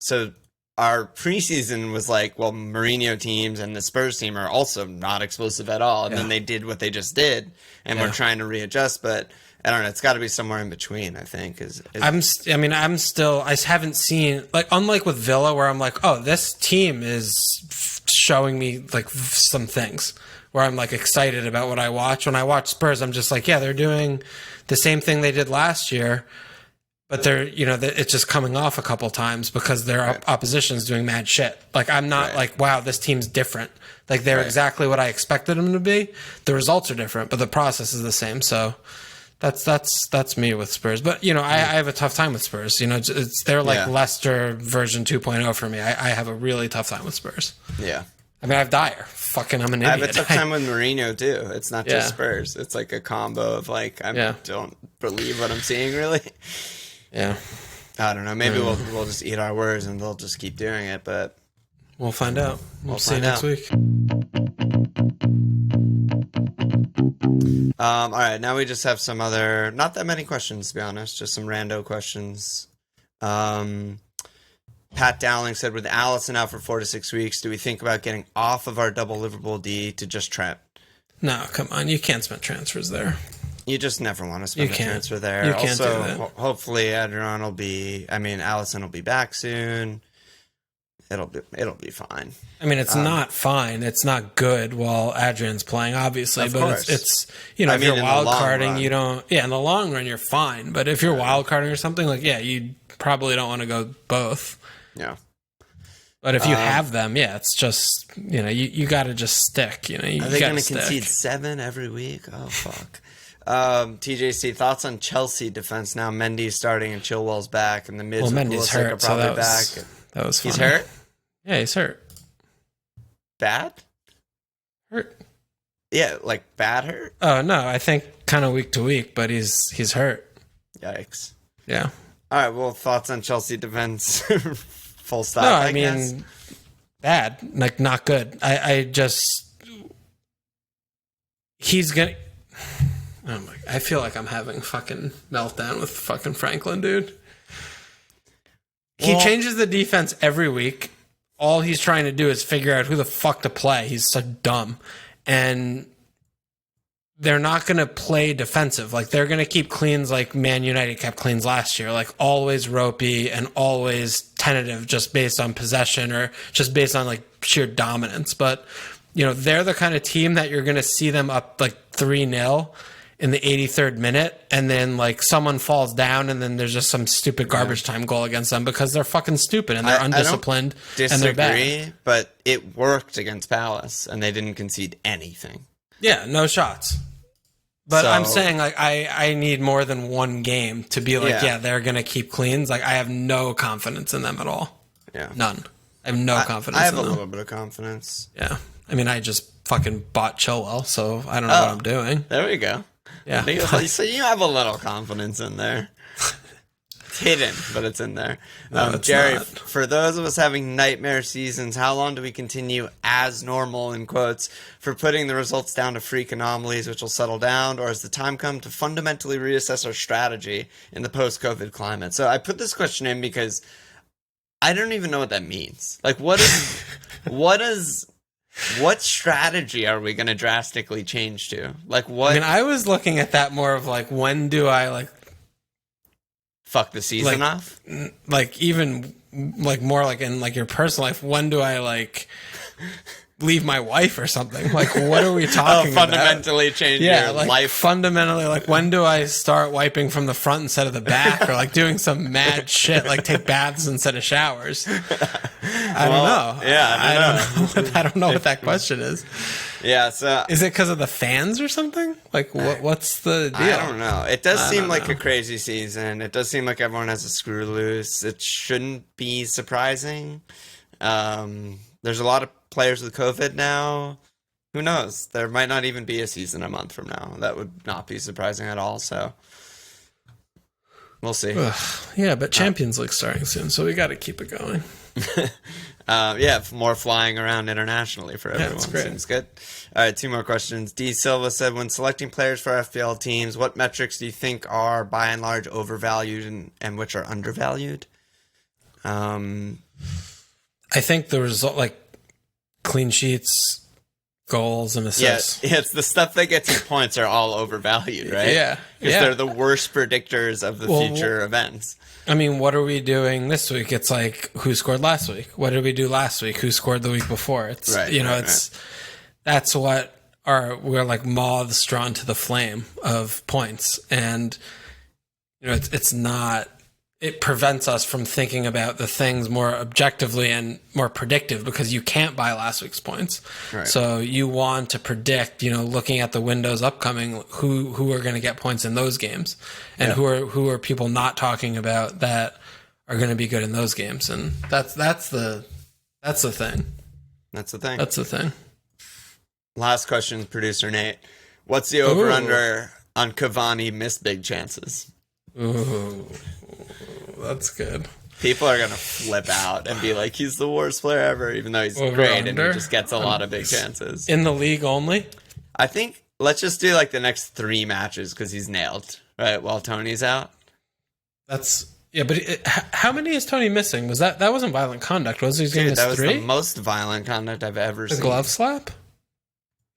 so our preseason was like, well, Mourinho teams and the Spurs team are also not explosive at all. And then they did what they just did, and we're trying to readjust. But I don't know. It's got to be somewhere in between, I think. I haven't seen, like, unlike with Villa, where I'm like, oh, this team is showing me like some things where I'm like excited about what I watch. When I watch Spurs, I'm just like, yeah, they're doing the same thing they did last year. But they're, it's just coming off a couple times because their opposition's doing mad shit. Like, I'm not like, wow, this team's different. Like, they're exactly what I expected them to be. The results are different, but the process is the same. So that's me with Spurs. But, I have a tough time with Spurs. They're like Leicester version 2.0 for me. I have a really tough time with Spurs. Yeah. I mean, I have Dyer. Fucking, I'm an idiot. I have a tough time with Mourinho, too. It's not just Spurs. It's like a combo of, like, I don't believe what I'm seeing, really. Yeah, I don't know. Maybe we'll just eat our words and they'll just keep doing it, but we'll find out. We'll see you next week. All right, now we just have some other, not that many questions to be honest, just some rando questions. Pat Dowling said, with Allison out for 4 to 6 weeks, do we think about getting off of our double Liverpool D to just Trent? No, come on, you can't spend transfers there. You just never want to spend a transfer there. You can't do that. Hopefully Allison will be back soon. It'll be fine. I mean, it's not fine. It's not good while Adrian's playing, obviously. But it's if you're wild carding, you don't. Yeah, in the long run, you're fine. But if you're wild carding or something, like, you probably don't want to go both. Yeah. But if you have them, it's just you got to just stick. Are they going to concede 7 every week? Oh fuck. TJC, thoughts on Chelsea defense now? Mendy's starting and Chilwell's back, and the mids Mendy's hurt, are probably back. That was funny. He's hurt? Yeah, he's hurt. Bad? Hurt. Yeah, like bad hurt? Oh, no, I think kind of week to week, but he's hurt. Yikes. Yeah. All right, well, thoughts on Chelsea defense? Full stop, no, I guess. Mean, bad. Like, not good. He's going to... Oh my! I feel like I'm having fucking meltdown with fucking Franklin, dude. He changes the defense every week. All he's trying to do is figure out who the fuck to play. He's so dumb. And they're not going to play defensive. Like, they're going to keep cleans like Man United kept cleans last year. Like, always ropey and always tentative just based on possession or just based on, like, sheer dominance. But, they're the kind of team that you're going to see them up, like, 3-0 in the 83rd minute, and then like someone falls down, and then there's just some stupid garbage time goal against them because they're fucking stupid and they're undisciplined and they're bad. But it worked against Palace, and they didn't concede anything. Yeah, no shots. But I'm saying, like, I need more than one game to be like, they're gonna keep cleans. Like, I have no confidence in them at all. Yeah, none. I have no confidence. I have in them. A little bit of confidence. Yeah, I mean, I just fucking bought Chilwell, so I don't know what I'm doing. There we go. Yeah, so you have a little confidence in there. It's hidden, but it's in there. No, Jerry, not. For those of us having nightmare seasons, how long do we continue as normal, in quotes, for putting the results down to freak anomalies which will settle down, or has the time come to fundamentally reassess our strategy in the post-COVID climate? So I put this question in because I don't even know what that means. Like, what strategy are we going to drastically change to? Like, what? I mean, I was looking at that more of like, when do I like fuck the season off? Like, even like more like in like your personal life, when do I like leave my wife or something. Like, what are we talking about? Fundamentally change your like, life. Fundamentally, like, when do I start wiping from the front instead of the back, or like doing some mad shit, like take baths instead of showers? I don't know. Yeah, I don't know what that question is. Yeah, so is it because of the fans or something? Like, what's the deal? I don't know. It does seem like a crazy season. It does seem like everyone has a screw loose. It shouldn't be surprising. There's a lot of players with COVID now. Who knows? There might not even be a season a month from now. That would not be surprising at all. So we'll see. Yeah, but Champions League starting soon, so we got to keep it going. More flying around internationally for everyone. That's great. Seems good. All right, 2 more questions. D. Silva said, when selecting players for FPL teams, what metrics do you think are by and large overvalued and which are undervalued? I think the result, like clean sheets, goals, and assists. Yeah, it's the stuff that gets you points are all overvalued, right? Yeah. Because they're the worst predictors of the future events. I mean, what are we doing this week? It's like, who scored last week? What did we do last week? Who scored the week before? It's that's what we're like moths drawn to the flame of points, and it's not. It prevents us from thinking about the things more objectively and more predictive, because you can't buy last week's points. Right. So you want to predict, looking at the windows upcoming, who are going to get points in those games, and who are people not talking about that are going to be good in those games. And that's the thing. That's the thing. That's the thing. Last question, producer Nate. What's the over/under on Cavani missed big chances? Ooh. That's good. People are going to flip out and be like, he's the worst player ever, even though he's great and he just gets a lot of big chances. In the league only? I think let's just do like the next 3 matches because he's nailed, right, while Tony's out. But how many is Tony missing? That wasn't violent conduct, was he? He's going to miss 3? That was the most violent conduct I've ever seen. The glove slap?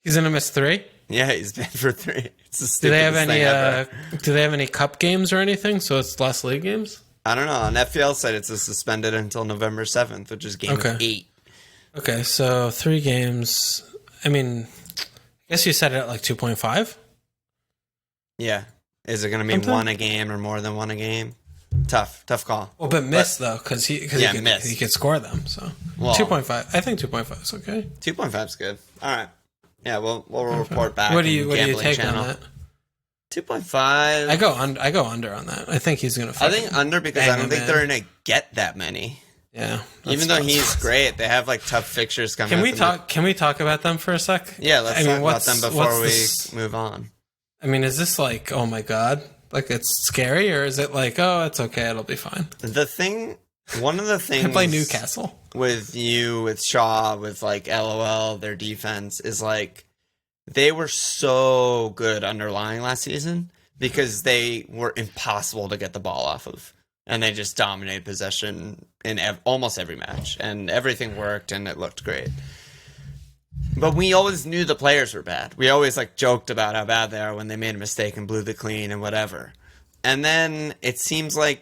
He's going to miss 3? Yeah, he's been for 3. It's the stupidest do they have any? thing ever. Do they have any cup games or anything? So it's less league games. I don't know. On FPL site, it's suspended until November 7th, which is game 8. Okay, so 3 games. I mean, I guess you set it at like 2.5. Yeah. Is it going to be 1 a game or more than 1 a game? Tough call. Well, but miss though, because he could score them. So 2.5. I think 2.5 is okay. 2.5 is good. All right. Yeah, we'll report back. What do you take on that? 2.5. I go under on that. I think he's gonna. I think under because I don't think they're gonna get that many. Yeah. Even though he's great, they have like tough fixtures coming. Can we talk about them for a sec? Yeah, let's talk about them before we move on. I mean, is this like, oh my god, like it's scary, or is it like, oh, it's okay, it'll be fine? One of the things I play Newcastle with Shaw, with like LOL, their defense is like they were so good underlying last season because they were impossible to get the ball off of, and they just dominated possession in almost every match, and everything worked and it looked great. But we always knew the players were bad. We always like joked about how bad they are when they made a mistake and blew the clean and whatever. And then it seems like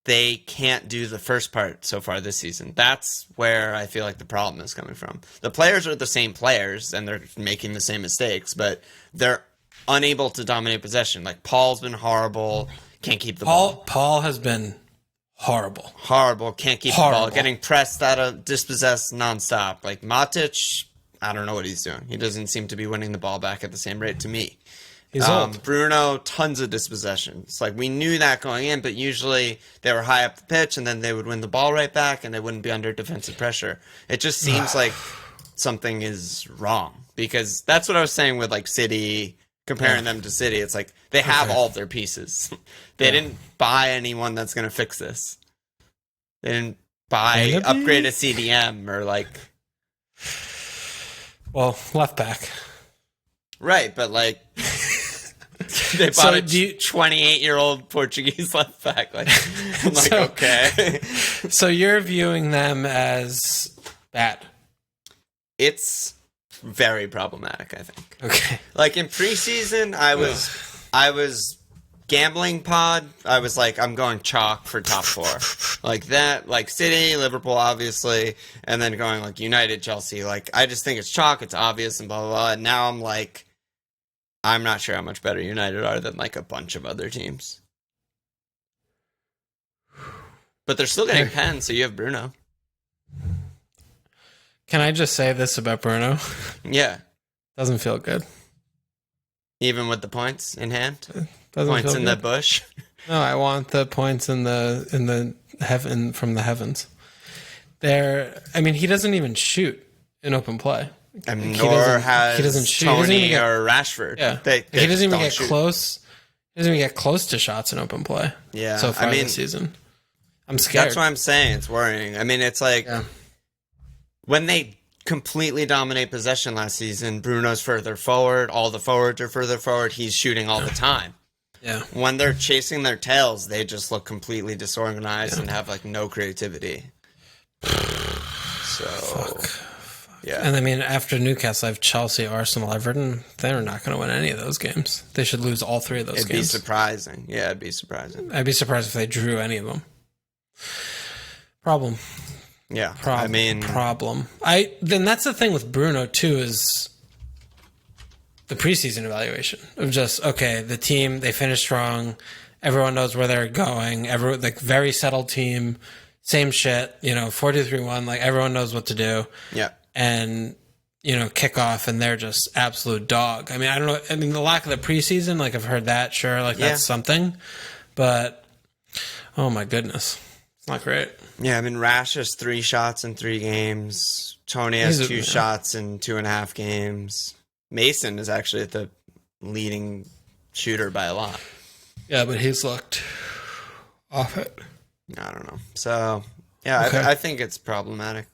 they can't do the first part so far this season. That's where I feel like the problem is coming from. The players are the same players and they're making the same mistakes, but they're unable to dominate possession. Like Paul's been horrible, can't keep the ball. Paul has been horrible. Can't keep the ball. Getting pressed out of dispossessed nonstop. Like Matic, I don't know what he's doing. He doesn't seem to be winning the ball back at the same rate to me. He's old. Bruno, tons of dispossessions. Like we knew that going in, but usually they were high up the pitch and then they would win the ball right back and they wouldn't be under defensive pressure. It just seems like something is wrong because that's what I was saying with like City, comparing them to City. It's like they have all of their pieces. They didn't buy anyone that's going to fix this. They didn't upgrade a CDM or like. Well, left back. Right, but like they bought a 28-year-old Portuguese left back. Like, I'm like, okay. So you're viewing them as bad. It's very problematic, I think. Okay. Like in preseason, I was gambling pod, I was like, I'm going chalk for top 4. Like that, like City, Liverpool, obviously, and then going like United, Chelsea. Like, I just think it's chalk, it's obvious, and blah, blah, blah. And now I'm like, I'm not sure how much better United are than like a bunch of other teams. But they're still getting pens, so you have Bruno. Can I just say this about Bruno? Yeah. Doesn't feel good. Even with the points in hand? Doesn't Points feel in good. the bush? No, I want the points in the heaven from the heavens. He doesn't even shoot in open play. And nor has he doesn't shoot. Tony or Rashford. Yeah, They he doesn't even get shoot. close. He doesn't even get close to shots in open play. Yeah, so far this season. I'm scared. That's what I'm saying. It's worrying. I mean, it's like when they completely dominate possession last season, Bruno's further forward. All the forwards are further forward. He's shooting all the time. Yeah. When they're chasing their tails, they just look completely disorganized and have like no creativity. So, yeah. And I mean, after Newcastle, I have Chelsea, Arsenal, Everton. They're not going to win any of those games. They should lose all 3 of those games. It'd be surprising. Yeah, it'd be surprising. I'd be surprised if they drew any of them. Problem. Yeah. Problem. Then that's the thing with Bruno too, is the preseason evaluation of just, okay, the team, they finished strong. Everyone knows where they're going. Very settled team, same shit, 4-2-3-1, like everyone knows what to do. Yeah. And, kick off and they're just absolute dog. I mean, I don't know. I mean, the lack of the preseason, like I've heard that, sure. Like that's something, but oh my goodness. It's not great. Yeah, I mean, Rash has 3 shots in 3 games. Tony has 2 shots in 2.5 games. Mason is actually the leading shooter by a lot. Yeah, but he's looked off it. I don't know. So, yeah, okay. I think it's problematic.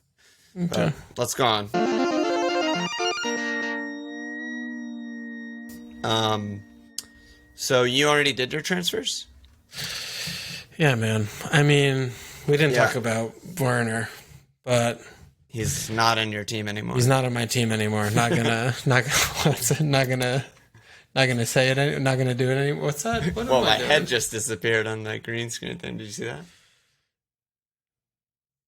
Okay. But let's go on. So you already did your transfers? Yeah, man. I mean, we didn't talk about Werner, but he's not in your team anymore. He's not on my team anymore. Not gonna say it. Not gonna do it anymore. What's that? What my head just disappeared on that green screen thing. Did you see that?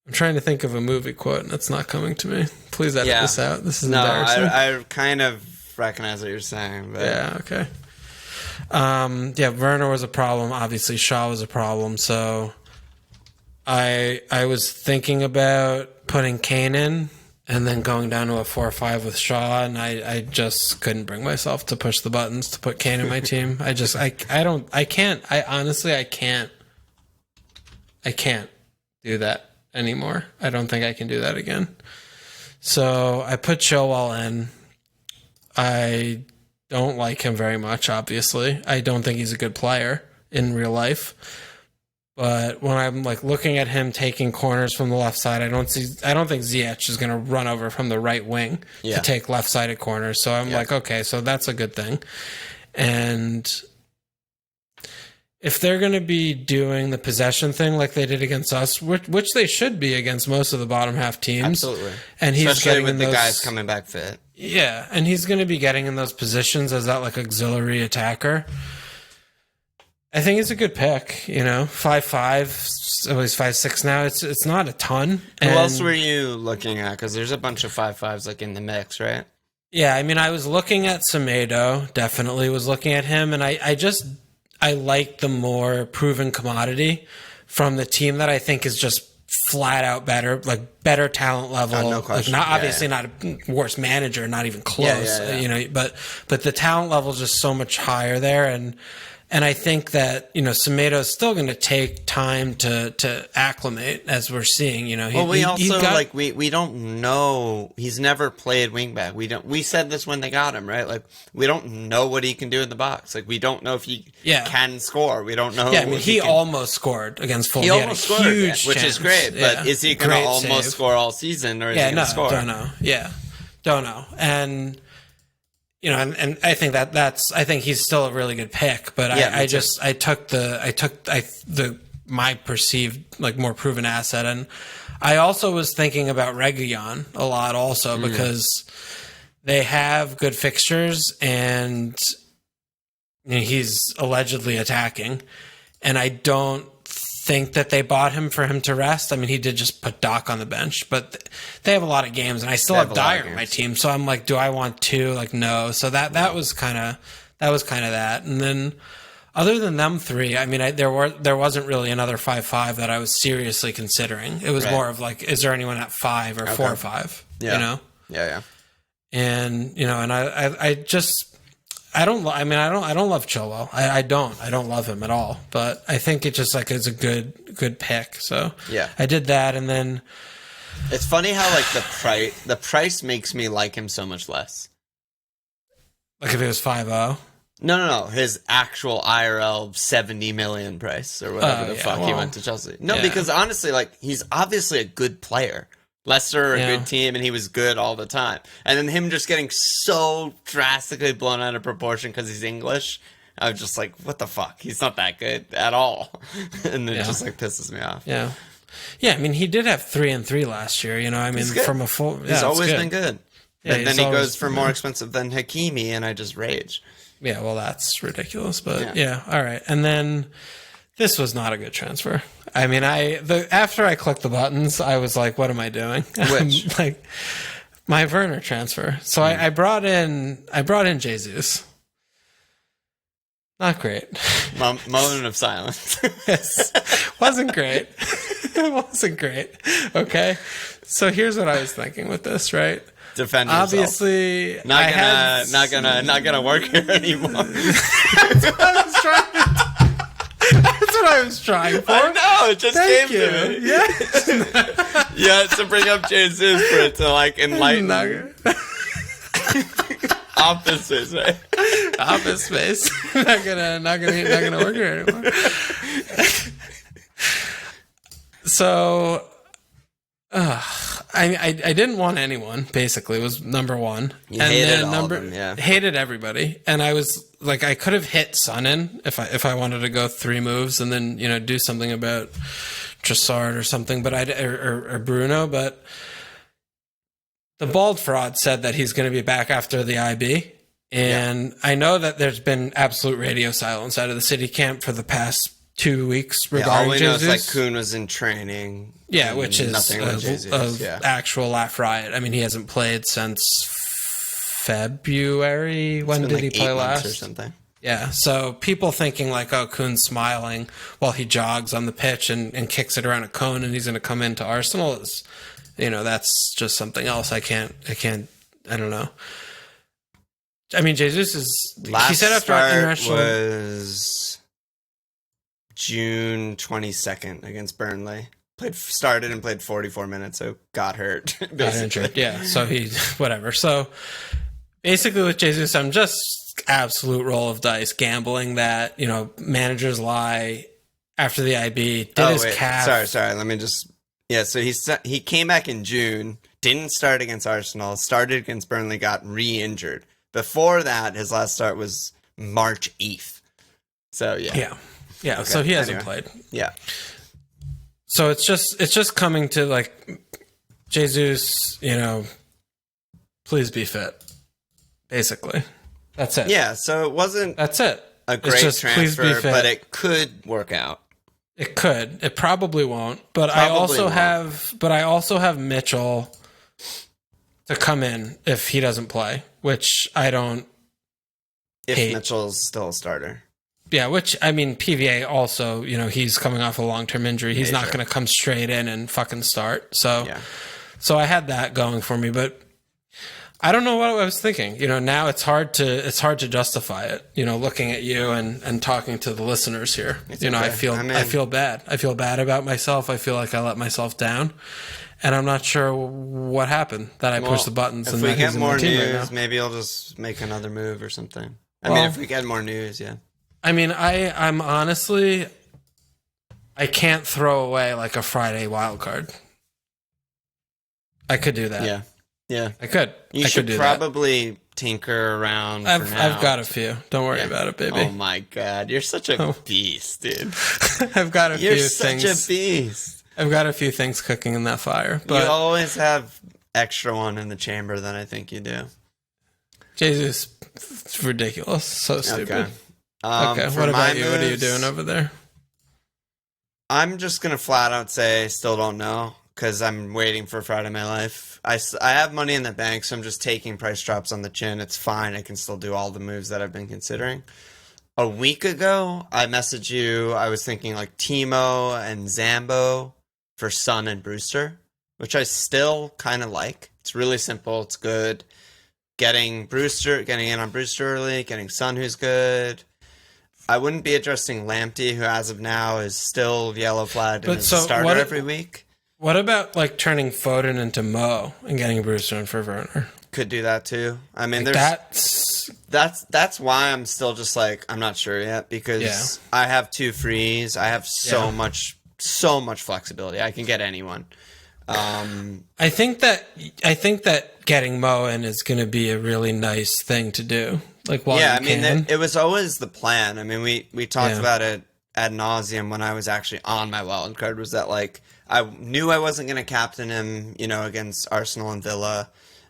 I'm trying to think of a movie quote, and it's not coming to me. Please edit this out. This is embarrassing. I kind of recognize what you're saying. But. Yeah. Okay. Werner was a problem. Obviously, Shaw was a problem. So, I was thinking about putting Kane in and then going down to a 4-5 with Shaw, and I just couldn't bring myself to push the buttons to put Kane in my team. I can't do that anymore. I don't think I can do that again. So I put Chilwell in. I don't like him very much, obviously. I don't think he's a good player in real life. But when I'm like looking at him taking corners from the left side, I don't think Ziyech is going to run over from the right wing to take left-sided corners. So I'm like, okay, so that's a good thing. And if they're going to be doing the possession thing like they did against us, which they should be against most of the bottom half teams, absolutely, and he's especially getting with in the those guys coming back fit. Yeah, and he's going to be getting in those positions as that like auxiliary attacker. I think it's a good pick, 5'5", oh, he's 5'6" now. It's not a ton. Who else were you looking at? Because there's a bunch of 5'5s like in the mix, right? Yeah, I mean, I was looking at Semedo, definitely was looking at him, and I like the more proven commodity from the team that I think is just flat out better, like better talent level. No question. Like obviously not a worse manager, not even close. But the talent level is just so much higher there, and I think that Semedo is still going to take time to acclimate, as we're seeing. We don't know. He's never played wingback. We said this when they got him, right? Like we don't know what he can do in the box. Like we don't know if he can score. We don't know. Yeah, I mean he almost scored against Fulham. He almost scored, which is great. But is he going to almost score all season, or is he going to score? Don't know. Yeah, don't know. And and I think I think he's still a really good pick, but I took my perceived like more proven asset, and I also was thinking about Reguilon a lot also because they have good fixtures, and he's allegedly attacking, and I don't think that they bought him for him to rest. I mean, he did just put Doc on the bench, but they have a lot of games, and I still have Dyer on my team. So I'm like, do I want two? Like, no. So that was kind of that. And then other than them three, I mean, there wasn't really another 5-5 that I was seriously considering. It was more of like, is there anyone at 5 or 4 or 5? Yeah. You know? Yeah. And and I don't love Chilwell. I don't love him at all. But I think it just like is a good pick. So yeah, I did that, and then it's funny how like the price makes me like him so much less. Like if it was 5-0. No. His actual IRL 70 million price or whatever he went to Chelsea. No, because honestly, like he's obviously a good player. Leicester are a good team, and he was good all the time. And then him just getting so drastically blown out of proportion because he's English, I was just like, what the fuck? He's not that good at all. And it just like pisses me off. Yeah. Yeah, I mean, he did have 3 and 3 last year, I mean, from a full... he's always been good. Yeah, and then he goes for more expensive than Hakimi, and I just rage. Yeah, well, that's ridiculous, but yeah, all right. And then this was not a good transfer. I mean, after I clicked the buttons, I was like, what am I doing? Which? Like my Werner transfer. So I brought in Jesus. Not great. Moment of silence. Yes. Wasn't great. It wasn't great. Okay. So here's what I was thinking with this, right? Defend yourself. Obviously, not gonna work here anymore. That's what I was trying to do. That's what I was trying for. I know, it just Thank came you. to me. Yeah. You had to bring up Jesus for it to like enlighten. Office Space, right? Office Space. not gonna work here anymore. So, I didn't want anyone. Basically, was number one. You hated all of them, yeah. Hated everybody, and I was like, I could have hit Son in if I wanted to go 3 moves and then do something about Trossard or something, but or Bruno, but. The Bald Fraud said that he's going to be back after the IB. And I know that there's been absolute radio silence out of the City camp for the past 2 weeks regarding all we know Jesus. is like Kuhn was in training. Yeah, which is nothing actual laugh riot. I mean, he hasn't played since February. When did he play last? Or something. Yeah, so people thinking like, oh, Kuhn's smiling while he jogs on the pitch and kicks it around a cone and he's going to come into Arsenal is... that's just something else. I don't know. I mean, Jesus is... Last he said after international... was June 22nd against Burnley. Started and played 44 minutes, so got hurt, basically. Got injured, yeah. So he... Whatever. So, basically with Jesus, I'm just absolute roll of dice, gambling that, managers lie after the IB, did his calf... Sorry, let me just... Yeah, so he came back in June, didn't start against Arsenal, started against Burnley, got re-injured. Before that, his last start was March 8th. So, yeah. Yeah, okay, so he hasn't played. Yeah. So it's just coming to, like, Jesus, please be fit, basically. That's it. Yeah, so it wasn't That's it. a great transfer, but it could work out. It could. It probably won't. But I also have Mitchell to come in if he doesn't play, which I don't hate. Mitchell's still a starter. Yeah, which I mean PVA also, he's coming off a long-term injury. He's not going to come straight in and fucking start. So I had that going for me, but I don't know what I was thinking. Now it's hard to justify it. Looking at you and talking to the listeners here. Okay. I feel bad. I feel bad about myself. I feel like I let myself down, and I'm not sure what happened that I pushed the buttons. If we get more news, maybe I'll just make another move or something. I mean, if we get more news, yeah. I mean, I'm honestly, I can't throw away like a Friday wild card. I could do that. Yeah. Yeah, I could. You should probably tinker around. I've got a few. Don't worry about it, baby. Oh my god, you're such a beast, dude. I've got a few things. You're such a beast. I've got a few things cooking in that fire. But you always have extra one in the chamber than I think you do. Jesus, it's ridiculous. So stupid. Okay. Okay, For what my about you? What are you moves, doing over there? I'm just going to flat out say I still don't know because I'm waiting for Friday My Life. I have money in the bank, so I'm just taking price drops on the chin. It's fine. I can still do all the moves that I've been considering. A week ago, I messaged you. I was thinking like Timo and Zambo for Son and Brewster, which I still kind of like. It's really simple. It's good. Getting in on Brewster early, getting Son who's good. I wouldn't be addressing Lamptey, who as of now is still yellow flagged and is a starter every week. What about like turning Foden into Mo and getting Brewster in for Werner? Could do that too. I mean, Like that's why I'm still just like I'm not sure yet because I have 2 frees. I have so much flexibility. I can get anyone. I think that getting Mo in is going to be a really nice thing to do. Like, while I mean, it was always the plan. I mean, we talked about it ad nauseum when I was actually on my wild card. Was that like I knew I wasn't going to captain him, against Arsenal and Villa,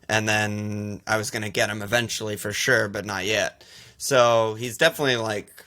and then I was going to get him eventually for sure, but not yet. So he's definitely like,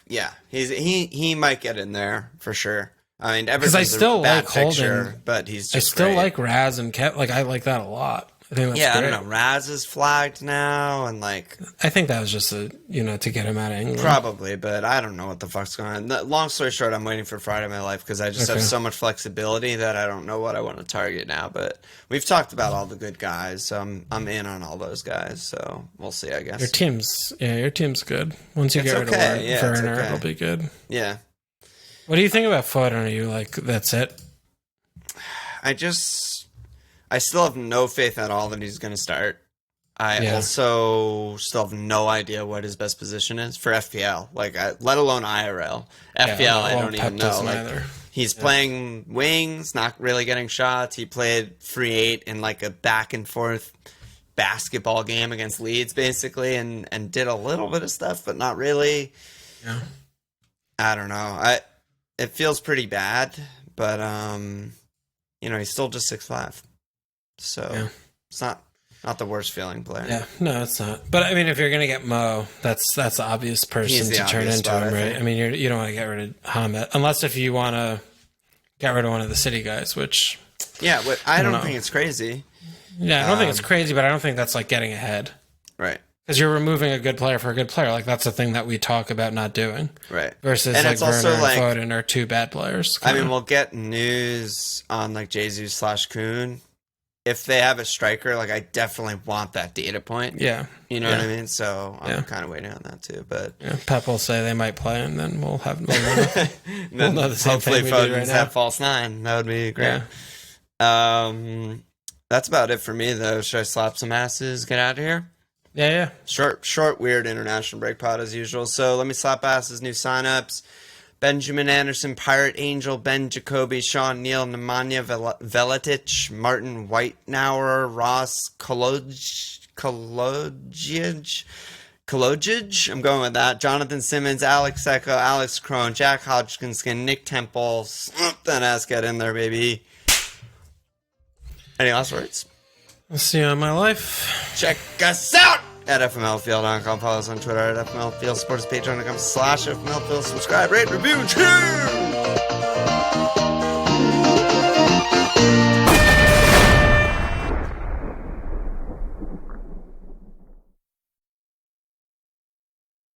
he might get in there for sure. I mean, because I still like picture, holding, but he's just I still great. like Raz and Kev. Like, I like that a lot. I think that's great. I don't know. Raz is flagged now, and like I think that was just to get him out of England. Probably, but I don't know what the fuck's going on. Long story short, I'm waiting for Friday My Life because I just have so much flexibility that I don't know what I want to target now. But we've talked about all the good guys, so I'm in on all those guys. So we'll see, I guess. Your team's good. Once you get rid of Werner, it'll be good. Yeah. What do you think about Foden? Are you like, that's it? I still have no faith at all that he's going to start. I also still have no idea what his best position is for FPL. Like, let alone IRL. FPL, I don't even know. Like, he's playing wings, not really getting shots. He played free 8 in like a back and forth basketball game against Leeds, basically, and did a little bit of stuff, but not really. Yeah. I don't know. It feels pretty bad, but he's still just 6'5". So it's not the worst feeling player. Yeah, no, it's not. But I mean, if you're gonna get Mo, that's the obvious person to turn into him, right? I mean, you don't want to get rid of Hamed unless if you want to get rid of one of the City guys, which I don't think it's crazy. Yeah, I don't think it's crazy, but I don't think that's like getting ahead, right? Because you're removing a good player for a good player. Like, that's the thing that we talk about not doing, right? Versus and like it's Werner also and like, Foden are 2 bad players. I mean, we'll get news on like Jesus/Kuhn. If they have a striker, like I definitely want that data point. Yeah. You know what I mean? So I'm kind of waiting on that too. But Pep will say they might play, and then we'll know the same hopefully thing Foden's right have false 9. That would be great. Yeah. That's about it for me though. Should I slap some asses? Get out of here? Yeah. Short, weird international break pod as usual. So let me slap asses. New signups. Benjamin Anderson, Pirate Angel, Ben Jacoby, Sean Neal, Nemanja Veletic, Martin Whitenauer, Ross Kolodzic, I'm going with that, Jonathan Simmons, Alex Secco, Alex Crone, Jack Hodgkinskin, Nick Temple, that ass get in there, baby. Any last words? I'll see you on My Life. Check us out at FMLField.com. Follow us on Twitter at FMLField. Support us Patreon.com/FMLField. Subscribe, rate, review, cheers!